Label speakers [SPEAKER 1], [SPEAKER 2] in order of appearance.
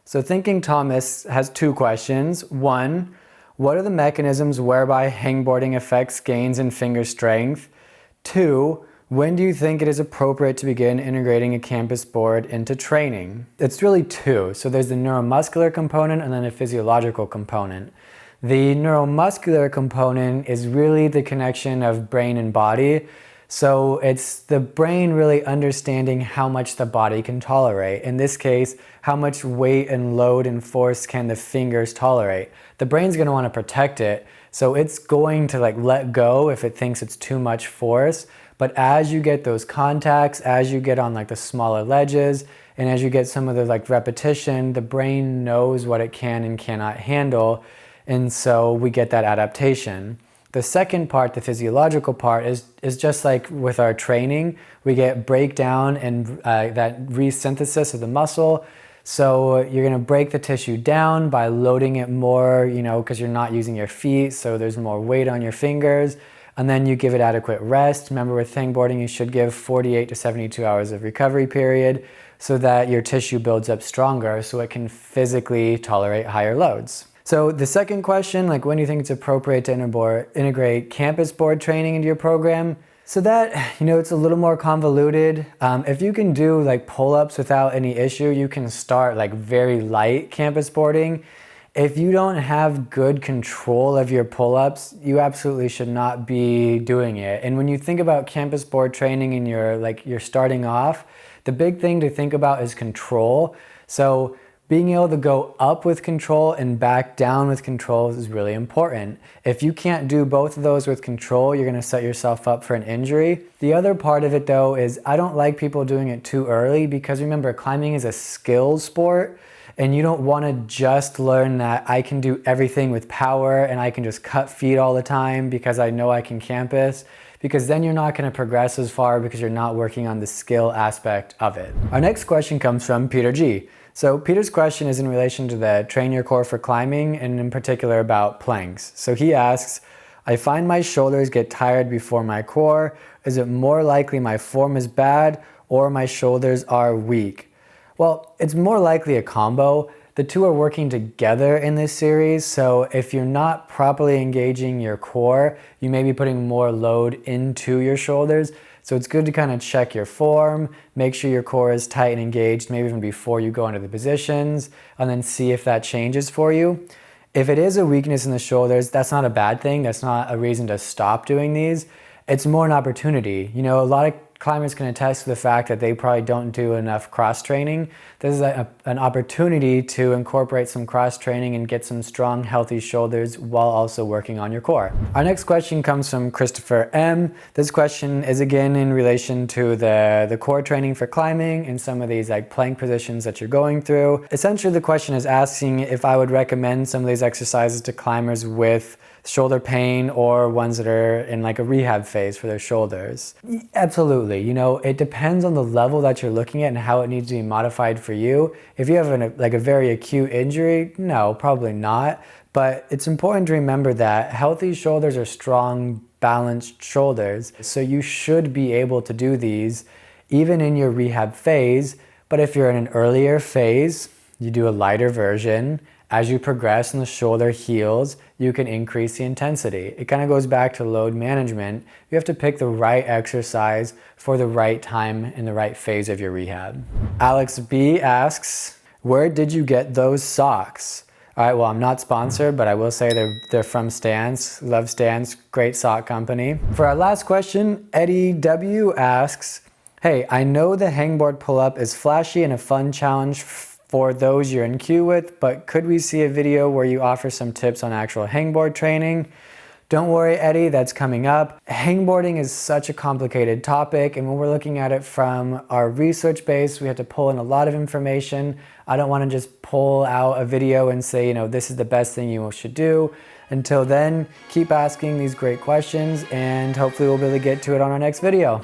[SPEAKER 1] So Thinking Thomas has two questions. One, what are the mechanisms whereby hangboarding affects gains in finger strength? Two, when do you think it is appropriate to begin integrating a campus board into training? It's really two. So there's the neuromuscular component and then a physiological component. The neuromuscular component is really the connection of brain and body. So it's the brain really understanding how much the body can tolerate. In this case, how much weight and load and force can the fingers tolerate. The brain's going to want to protect it, so it's going to let go if it thinks it's too much force. But as you get those contacts, as you get on the smaller ledges, and as you get some of the repetition, the brain knows what it can and cannot handle, and so we get that adaptation. The second part, the physiological part, is just like with our training. We get breakdown and that resynthesis of the muscle. So you're going to break the tissue down by loading it more, because you're not using your feet, so there's more weight on your fingers. And then you give it adequate rest. Remember, with hangboarding, you should give 48 to 72 hours of recovery period so that your tissue builds up stronger so it can physically tolerate higher loads. So the second question, when do you think it's appropriate to integrate campus board training into your program? So that, it's a little more convoluted. If you can do pull-ups without any issue, you can start very light campus boarding. If you don't have good control of your pull-ups, you absolutely should not be doing it. And when you think about campus board training and you're starting off, the big thing to think about is control. So being able to go up with control and back down with control is really important. If you can't do both of those with control, you're going to set yourself up for an injury. The other part of it though is I don't like people doing it too early, because remember, climbing is a skill sport and you don't want to just learn that I can do everything with power and I can just cut feet all the time because I know I can campus, because then you're not going to progress as far because you're not working on the skill aspect of it. Our next question comes from Peter G. So Peter's question is in relation to the train your core for climbing, and in particular about planks. So he asks, I find my shoulders get tired before my core. Is it more likely my form is bad or my shoulders are weak? Well, it's more likely a combo. The two are working together in this series, so if you're not properly engaging your core, you may be putting more load into your shoulders. So it's good to kind of check your form, make sure your core is tight and engaged, maybe even before you go into the positions, and then see if that changes for you. If it is a weakness in the shoulders, that's not a bad thing. That's not a reason to stop doing these. It's more an opportunity. A lot of climbers can attest to the fact that they probably don't do enough cross training. This is an opportunity to incorporate some cross training and get some strong, healthy shoulders while also working on your core. Our next question comes from Christopher M. This question is again in relation to the core training for climbing and some of these plank positions that you're going through. Essentially, the question is asking if I would recommend some of these exercises to climbers with shoulder pain or ones that are in a rehab phase for their shoulders. Absolutely. It depends on the level that you're looking at and how it needs to be modified for you. If you have a very acute injury, no, probably not. But it's important to remember that healthy shoulders are strong, balanced shoulders. So you should be able to do these even in your rehab phase. But if you're in an earlier phase, you do a lighter version. As you progress and the shoulder heals, you can increase the intensity. It kind of goes back to load management. You have to pick the right exercise for the right time in the right phase of your rehab. Alex B asks, where did you get those socks? All right, well, I'm not sponsored, but I will say they're from Stance. Love Stance, great sock company. For our last question, Eddie W asks, hey, I know the hangboard pull-up is flashy and a fun challenge for those you're in queue with, but could we see a video where you offer some tips on actual hangboard training? Don't worry, Eddie, that's coming up. Hangboarding is such a complicated topic, and when we're looking at it from our research base, we have to pull in a lot of information. I don't want to just pull out a video and say, this is the best thing you should do. Until then, keep asking these great questions, and hopefully we'll be able to get to it on our next video.